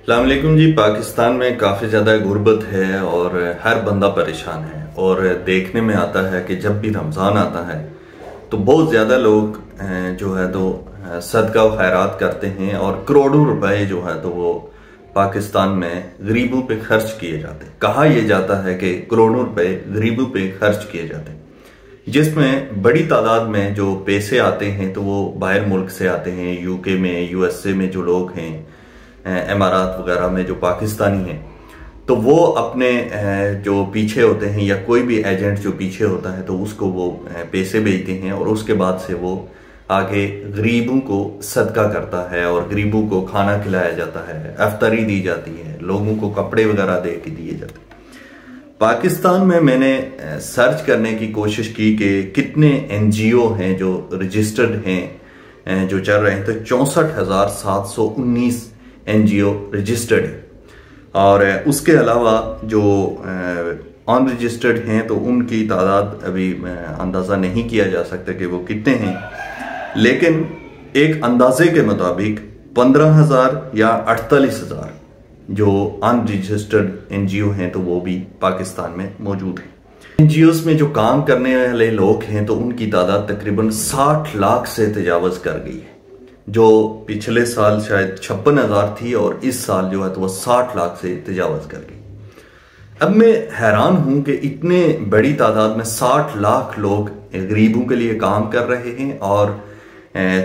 अस्सलाम वालेकुम जी। पाकिस्तान में काफ़ी ज़्यादा गुर्बत है और हर बंदा परेशान है। और देखने में आता है कि जब भी रमज़ान आता है तो बहुत ज़्यादा लोग जो है तो सदका व खैरात करते हैं और करोड़ों रुपए जो है तो वो पाकिस्तान में गरीबों पे खर्च किए जाते हैं। कहा यह जाता है कि करोड़ों रुपए गरीबों पे खर्च किए जाते हैं, जिसमें बड़ी तादाद में जो पैसे आते हैं तो वो बाहर मुल्क से आते हैं। यूके में, यूएसए में जो लोग हैं, इमारात वगैरह में जो पाकिस्तानी हैं, तो वो अपने जो पीछे होते हैं या कोई भी एजेंट जो पीछे होता है तो उसको वो पैसे भेजते हैं और उसके बाद से वो आगे गरीबों को सदका करता है और गरीबों को खाना खिलाया जाता है, अफ्तारी दी जाती है, लोगों को कपड़े वगैरह दे के दिए जाते हैं। पाकिस्तान में मैंने सर्च करने की कोशिश की कि कितने एनजीओ हैं जो रजिस्टर्ड हैं जो चल रहे हैं, तो 64,719 एनजीओ रजिस्टर्ड है। और उसके अलावा जो अनरजिस्टर्ड हैं तो उनकी तादाद अभी अंदाज़ा नहीं किया जा सकता कि वो कितने हैं, लेकिन एक अंदाजे के मुताबिक 15,000 या 48,000 जो अनरजिस्टर्ड एनजीओ हैं तो वो भी पाकिस्तान में मौजूद हैं। एनजीओस में जो काम करने वाले लोग हैं तो उनकी तादाद तकरीबन 60 लाख से तजावज़ कर गई है, जो पिछले साल शायद 56,000 थी और इस साल जो है तो वो 60 लाख से तजावज़ कर गई। अब मैं हैरान हूं कि इतने बड़ी तादाद में 60 लाख लोग गरीबों के लिए काम कर रहे हैं और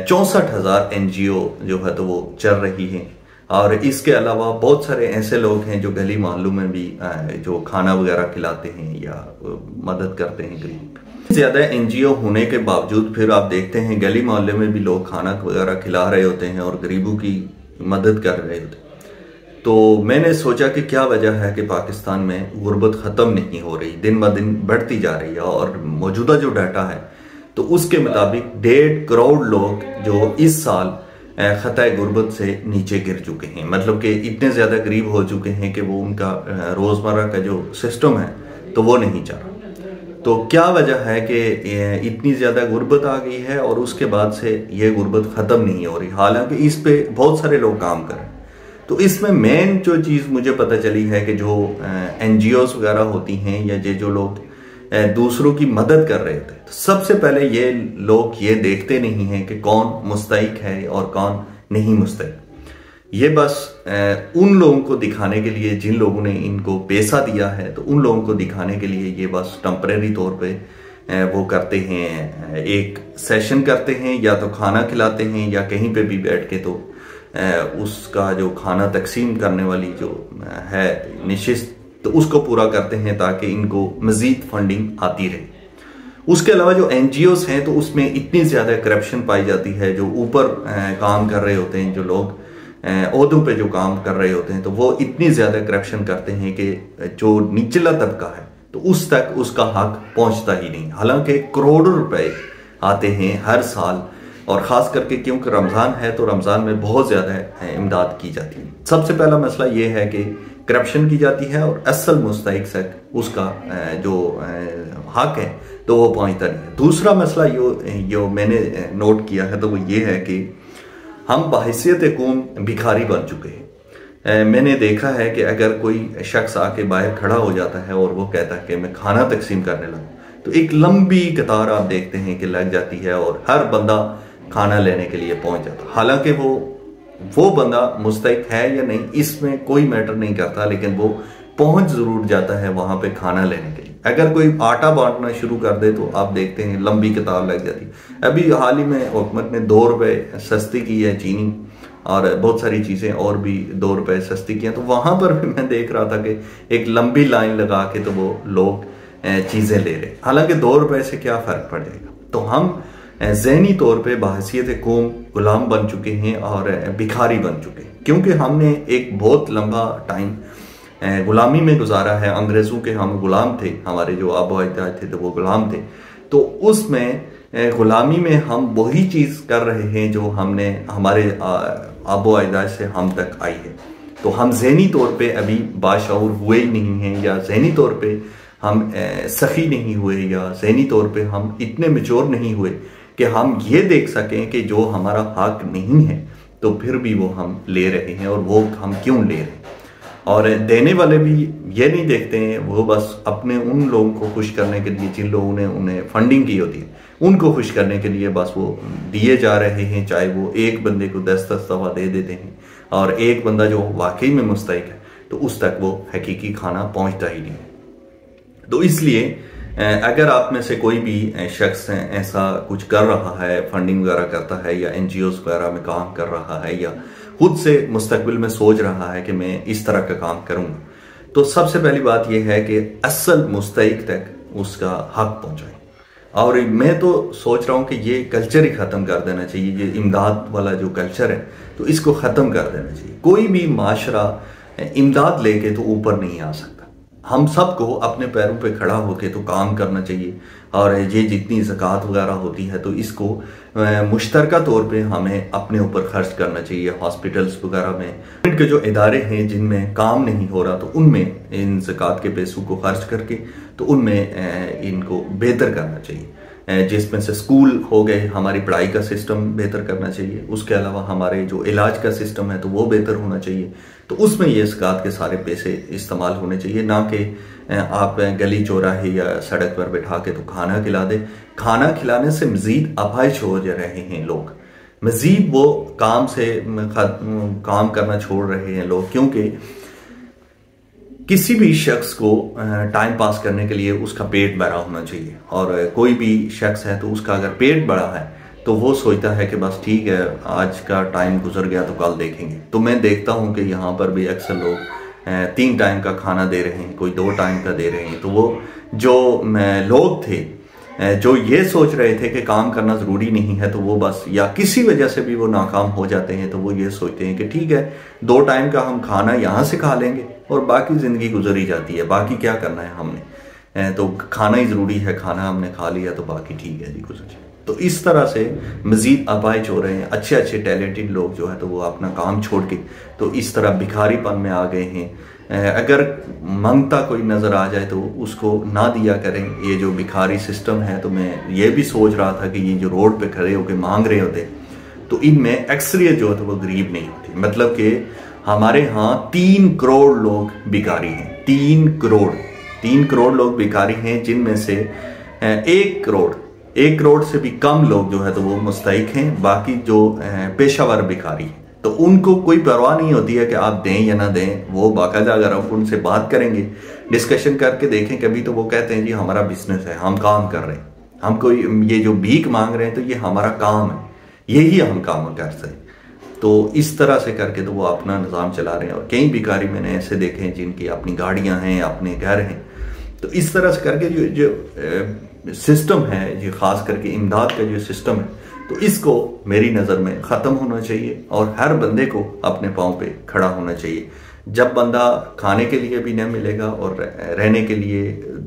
64,000 एनजीओ जो है तो वो चल रही हैं। और इसके अलावा बहुत सारे ऐसे लोग हैं जो गली मोहल्लों में भी जो खाना वगैरह खिलाते हैं या मदद करते हैं गरीब। ज्यादा एनजीओ होने के बावजूद फिर आप देखते हैं गली मोहल्ले में भी लोग खाना वगैरह खिला रहे होते हैं और गरीबों की मदद कर रहे होते हैं। तो मैंने सोचा कि क्या वजह है कि पाकिस्तान में गुर्बत ख़त्म नहीं हो रही, दिन ब दिन बढ़ती जा रही है। और मौजूदा जो डाटा है तो उसके मुताबिक 1.5 करोड़ लोग जो इस साल खतरे गुर्बत से नीचे गिर चुके हैं, मतलब कि इतने ज़्यादा गरीब हो चुके हैं कि वो उनका रोज़मर्रा का जो सिस्टम है तो वो नहीं चल रहा। तो क्या वजह है कि इतनी ज़्यादा गुर्बत आ गई है और उसके बाद से ये गुर्बत ख़त्म नहीं हो रही, हालांकि इस पे बहुत सारे लोग काम कर रहे हैं। तो इसमें मेन जो चीज़ मुझे पता चली है कि जो एनजीओस वगैरह होती हैं या जो लोग दूसरों की मदद कर रहे थे, तो सबसे पहले ये लोग ये देखते नहीं हैं कि कौन मुस्तहिक है और कौन नहीं मुस्तहिक। ये बस उन लोगों को दिखाने के लिए जिन लोगों ने इनको पैसा दिया है, तो उन लोगों को दिखाने के लिए ये बस टेम्परेरी तौर पे वो करते हैं, एक सेशन करते हैं या तो खाना खिलाते हैं या कहीं पे भी बैठ के तो उसका जो खाना तकसीम करने वाली जो है निशिस्त तो उसको पूरा करते हैं ताकि इनको मजीद फंडिंग आती रहे। उसके अलावा जो एनजीओस हैं तो उसमें इतनी ज़्यादा करप्शन पाई जाती है, जो ऊपर काम कर रहे होते हैं, जो लोग ओहदों पे जो काम कर रहे होते हैं तो वो इतनी ज़्यादा करप्शन करते हैं कि जो निचला तबका है तो उस तक उसका हक पहुंचता ही नहीं। हालांकि करोड़ों रुपए आते हैं हर साल, और ख़ास करके क्योंकि रमज़ान है तो रमज़ान में बहुत ज़्यादा इमदाद की जाती है। सबसे पहला मसला ये है कि करप्शन की जाती है और असल मुस्तहिक तक उसका जो हक है तो वो पहुंचता नहीं है। दूसरा मसला जो मैंने नोट किया है तो वो ये है कि हम बहैसियत कौम भिखारी बन चुके हैं। मैंने देखा है कि अगर कोई शख्स आके बाहर खड़ा हो जाता है और वो कहता है कि मैं खाना तकसीम करने लगा, तो एक लंबी कतार आप देखते हैं कि लग जाती है और हर बंदा खाना लेने के लिए पहुंच जाता। हालांकि वो बंदा मुस्तहिक है या नहीं इसमें कोई मैटर नहीं करता, लेकिन वो पहुंच जरूर जाता है वहां पे खाना लेने के लिए। अगर कोई आटा बांटना शुरू कर दे तो आप देखते हैं लंबी कतार लग जाती है। अभी हाल ही में हुकूमत ने 2 रुपए सस्ती की है चीनी और बहुत सारी चीजें और भी 2 रुपए सस्ती की हैं, तो वहां पर भी मैं देख रहा था कि एक लंबी लाइन लगा के तो वो लोग चीजें ले रहे। हालांकि 2 रुपए से क्या फर्क पड़ेगा। तो हम ज़हनी तौर पे बहैसियत कौम गुलाम बन चुके हैं और भिखारी बन चुके हैं, क्योंकि हमने एक बहुत लंबा टाइम गुलामी में गुजारा है। अंग्रेज़ों के हम गुलाम थे, हमारे जो आबो अजदाद थे तो वो गुलाम थे। तो उसमें गुलामी में हम वही चीज़ कर रहे हैं जो हमने हमारे आबो अजदाद से हम तक आई है। तो हम ज़हनी तौर पे अभी बाशऊर हुए ही नहीं हैं, या ज़हनी तौर पे हम सखी नहीं हुए, या ज़हनी तौर पे हम इतने मैच्योर नहीं हुए कि हम ये देख सकें कि जो हमारा हक नहीं है तो फिर भी वो हम ले रहे हैं, और वो हम क्यों ले रहे हैं। और देने वाले भी ये नहीं देखते हैं, वो बस अपने उन लोगों को खुश करने के लिए, जिन लोगों ने उन्हें फंडिंग की होती है, उनको खुश करने के लिए बस वो दिए जा रहे हैं। चाहे वो एक बंदे को 10-10 दफ़ा दे देते हैं, और एक बंदा जो वाकई में मुस्तहिक है तो उस तक वो हकीकी खाना पहुंचता ही नहीं। तो इसलिए अगर आप में से कोई भी शख्स ऐसा कुछ कर रहा है, फंडिंग वगैरह करता है, या NGOs वगैरह में काम कर रहा है, या खुद से मुस्तकबिल में सोच रहा है कि मैं इस तरह का काम करूंगा, तो सबसे पहली बात यह है कि असल मुस्तहिक तक उसका हक पहुंचाएं। और मैं तो सोच रहा हूं कि ये कल्चर ही ख़त्म कर देना चाहिए, ये इमदाद वाला जो कल्चर है तो इसको ख़त्म कर देना चाहिए। कोई भी माशरा इमदाद लेके तो ऊपर नहीं आ सकता। हम सबको अपने पैरों पे खड़ा होके तो काम करना चाहिए, और ये जितनी ज़कात वगैरह होती है तो इसको मुश्तरका तौर पे हमें अपने ऊपर खर्च करना चाहिए। हॉस्पिटल्स वगैरह में के जो इदारे हैं जिनमें काम नहीं हो रहा, तो उनमें इन ज़कात के पैसों को खर्च करके तो उनमें इनको बेहतर करना चाहिए। जिसमें से स्कूल हो गए, हमारी पढ़ाई का सिस्टम बेहतर करना चाहिए। उसके अलावा हमारे जो इलाज का सिस्टम है तो वो बेहतर होना चाहिए। तो उसमें ये ज़कात के सारे पैसे इस्तेमाल होने चाहिए, ना कि आप गली चौराहे या सड़क पर बैठा के तो खाना खिला दे। खाना खिलाने से मज़ीद अपाहिज हो जा रहे हैं लोग, मज़ीद वो काम करना छोड़ रहे हैं लोग, क्योंकि किसी भी शख्स को टाइम पास करने के लिए उसका पेट भरा होना चाहिए। और कोई भी शख्स है तो उसका अगर पेट बड़ा है तो वो सोचता है कि बस ठीक है, आज का टाइम गुजर गया तो कल देखेंगे। तो मैं देखता हूँ कि यहाँ पर भी अक्सर लोग 3 टाइम का खाना दे रहे हैं, कोई 2 टाइम का दे रहे हैं। तो वो जो लोग थे जो ये सोच रहे थे कि काम करना ज़रूरी नहीं है, तो वो बस या किसी वजह से भी वो नाकाम हो जाते हैं, तो वो ये सोचते हैं कि ठीक है 2 टाइम का हम खाना यहाँ से खा लेंगे और बाकी ज़िंदगी गुजरी जाती है, बाकी क्या करना है हमने, तो खाना ही ज़रूरी है, खाना हमने खा लिया तो बाकी ठीक है जी, गुजर जाए। तो इस तरह से मज़ीद अपाहिज हो रहे हैं। अच्छे अच्छे टैलेंटेड लोग जो है तो वो अपना काम छोड़ के तो इस तरह भिखारीपन में आ गए हैं। अगर मांगता कोई नज़र आ जाए तो उसको ना दिया करें। ये जो भिखारी सिस्टम है, तो मैं ये भी सोच रहा था कि ये जो रोड पे खड़े होकर मांग रहे होते तो इनमें अक्सरियत जो है तो वो गरीब नहीं होती। मतलब कि हमारे यहाँ 3 करोड़ लोग भिखारी हैं, 3 करोड़ लोग भिखारी हैं, जिनमें से 1 करोड़ से भी कम लोग जो है तो वो मुस्तहिक हैं। बाकी जो पेशावर भिखारी हैं तो उनको कोई परवाह नहीं होती है कि आप दें या ना दें। वो बाकायदा अगर आप उनसे बात करेंगे, डिस्कशन करके देखें कभी, तो वो कहते हैं जी हमारा बिजनेस है, हम काम कर रहे हैं, हम कोई ये जो भीख मांग रहे हैं तो ये हमारा काम है, यही हम काम कर सकते हैं। तो इस तरह से करके तो वो अपना निज़ाम चला रहे हैं। और कई भिखारी मैंने ऐसे देखे हैं जिनकी अपनी गाड़ियां हैं, अपने घर हैं। तो इस तरह से करके जो सिस्टम है, जो खास करके इमदाद का जो सिस्टम है, तो इसको मेरी नज़र में ख़त्म होना चाहिए और हर बंदे को अपने पाँव पे खड़ा होना चाहिए। जब बंदा खाने के लिए भी न मिलेगा और रहने के लिए,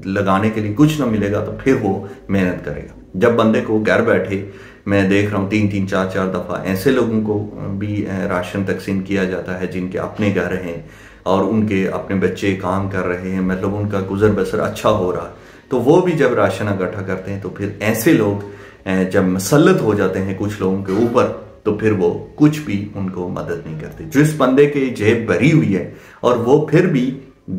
लगाने के लिए कुछ ना मिलेगा, तो फिर वो मेहनत करेगा। जब बंदे को घर बैठे, मैं देख रहा हूँ 3-3, 4-4 दफ़ा ऐसे लोगों को भी राशन तकसीम किया जाता है जिनके अपने घर हैं और उनके अपने बच्चे काम कर रहे हैं, मतलब उनका गुजर बसर अच्छा हो रहा है। तो वो भी जब राशन इकट्ठा करते हैं, तो फिर ऐसे लोग जब मसल्लत हो जाते हैं कुछ लोगों के ऊपर, तो फिर वो कुछ भी उनको मदद नहीं करते। जिस बंदे की जेब भरी हुई है और वो फिर भी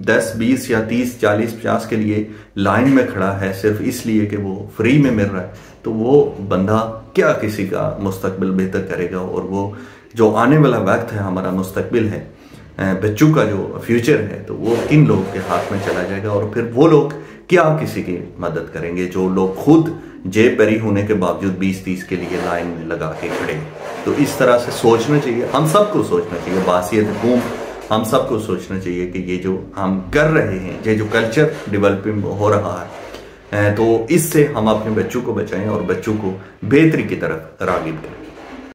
10, 20 या 30, 40, 50 के लिए लाइन में खड़ा है सिर्फ इसलिए कि वो फ्री में मिल रहा है, तो वो बंदा क्या किसी का मुस्तकबिल बेहतर करेगा। और वो जो आने वाला वक्त है, हमारा मुस्तकबिल है, बच्चों का जो फ्यूचर है, तो वो किन लोगों के हाथ में चला जाएगा। और फिर वो लोग क्या किसी की मदद करेंगे जो लोग खुद जेब भरी होने के बावजूद 20-30 के लिए लाइन में लगा के खड़े। तो इस तरह से सोचना चाहिए, हम सबको सोचना चाहिए, बासियत हुकूम हम सबको सोचना चाहिए कि ये जो हम कर रहे हैं, ये जो कल्चर डेवलपिंग हो रहा है, तो इससे हम अपने बच्चों को बचाएं और बच्चों को बेहतरी की तरफ राग़िब करें।